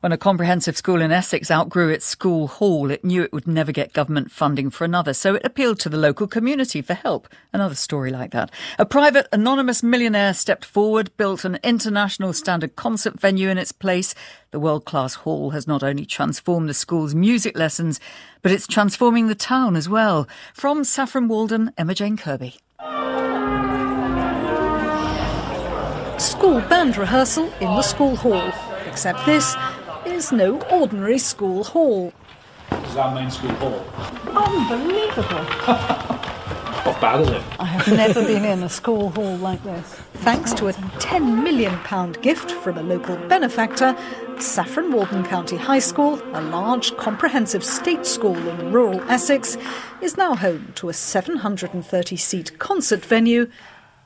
When a comprehensive school in Essex outgrew its school hall, it knew it would never get government funding for another, so it appealed to the local community for help. Another story like that. A private, anonymous millionaire stepped forward, built an international standard concert venue in its place. The world-class hall has not only transformed the school's music lessons, but it's transforming the town as well. From Saffron Walden, Emma-Jane Kirby. School band rehearsal in the school hall. Except this is no ordinary school hall. This is our main school hall. Unbelievable. Not bad, is it? I have never been in a school hall like this. Thanks to a £10 million gift from a local benefactor, Saffron Walden County High School, a large comprehensive state school in rural Essex, is now home to a 730-seat concert venue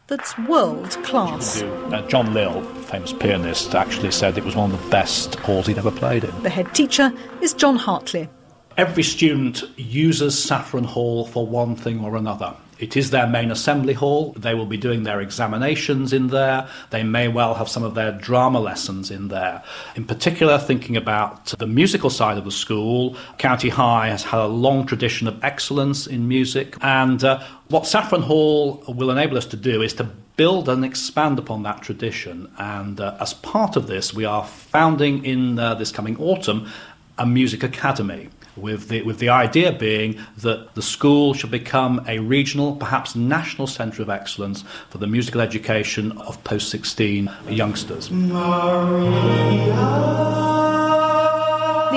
that's world-class. John Lill, famous pianist, actually said it was one of the best halls he'd ever played in. The head teacher is John Hartley. Every student uses Saffron Hall for one thing or another. It is their main assembly hall. They will be doing their examinations in there. They may well have some of their drama lessons in there. In particular, thinking about the musical side of the school, County High has had a long tradition of excellence in music. And what Saffron Hall will enable us to do is to build and expand upon that tradition. And as part of this, we are founding in this coming autumn a music academy, with the idea being that the school should become a regional, perhaps national centre of excellence for the musical education of post-16 youngsters. The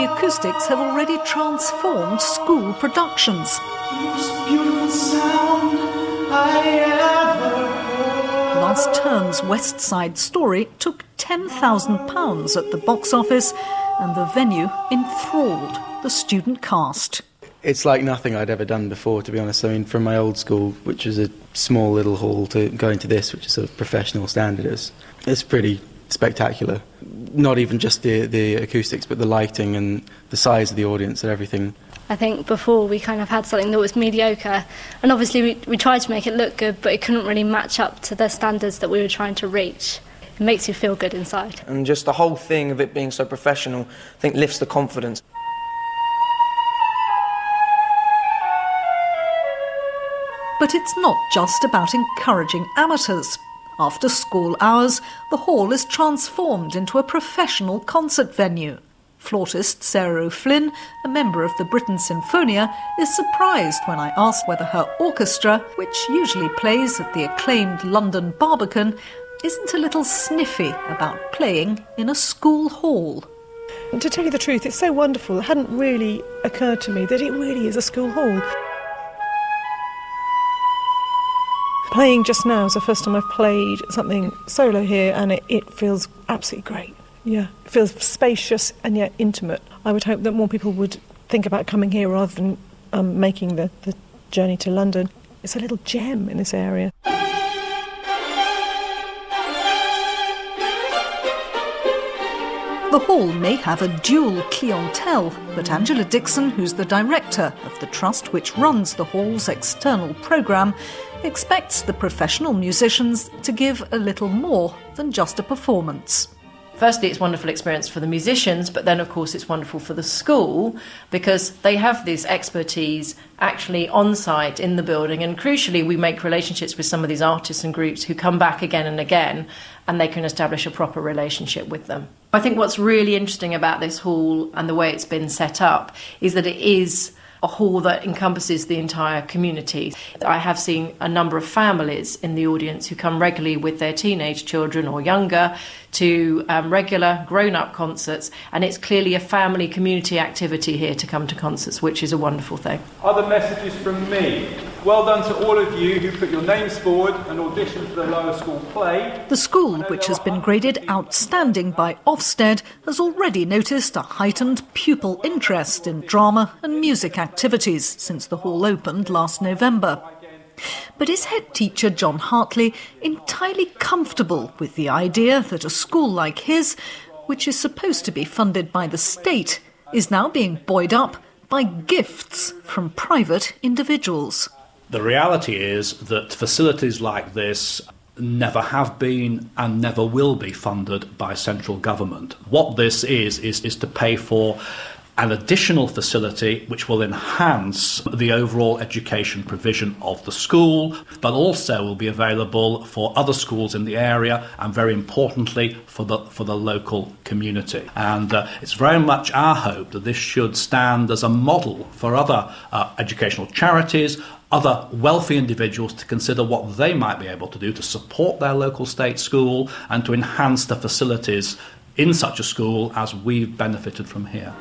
acoustics have already transformed school productions. Most beautiful sound I ever heard. Last term's West Side Story took £10,000 at the box office, and the venue enthralled the student cast. It's like nothing I'd ever done before, to be honest. I mean, from my old school, which was a small little hall, to going to this, which is sort of professional standards, it's pretty spectacular. Not even just the acoustics, but the lighting and the size of the audience and everything. I think before we kind of had something that was mediocre, and obviously we tried to make it look good, but it couldn't really match up to the standards that we were trying to reach. It makes you feel good inside. And just the whole thing of it being so professional, I think lifts the confidence. But it's not just about encouraging amateurs. After school hours, the hall is transformed into a professional concert venue. Flautist Sarah O'Flynn, a member of the Britten Sinfonia, is surprised when I asked whether her orchestra, which usually plays at the acclaimed London Barbican, isn't a little sniffy about playing in a school hall. To tell you the truth, it's so wonderful. It hadn't really occurred to me that it really is a school hall. Playing just now is the first time I've played something solo here, and it feels absolutely great. Yeah, it feels spacious and yet intimate. I would hope that more people would think about coming here rather than making the journey to London. It's a little gem in this area. The hall may have a dual clientele, but Angela Dixon, who's the director of the trust which runs the hall's external programme, expects the professional musicians to give a little more than just a performance. Firstly, it's a wonderful experience for the musicians, but then, of course, it's wonderful for the school because they have this expertise actually on site in the building. And crucially, we make relationships with some of these artists and groups who come back again and again, and they can establish a proper relationship with them. I think what's really interesting about this hall and the way it's been set up is that it is a hall that encompasses the entire community. I have seen a number of families in the audience who come regularly with their teenage children or younger to regular grown-up concerts, and it's clearly a family community activity here to come to concerts, which is a wonderful thing. Other messages from me. Well done to all of you who put your names forward and auditioned for the lower school play. The school, which has been graded outstanding by Ofsted, has already noticed a heightened pupil interest in drama and music activities since the hall opened last November. But is head teacher John Hartley entirely comfortable with the idea that a school like his, which is supposed to be funded by the state, is now being buoyed up by gifts from private individuals? The reality is that facilities like this never have been and never will be funded by central government. What this is to pay for an additional facility which will enhance the overall education provision of the school, but also will be available for other schools in the area and, very importantly, for the local community. And it's very much our hope that this should stand as a model for other educational charities, other wealthy individuals, to consider what they might be able to do to support their local state school and to enhance the facilities in such a school as we've benefited from here.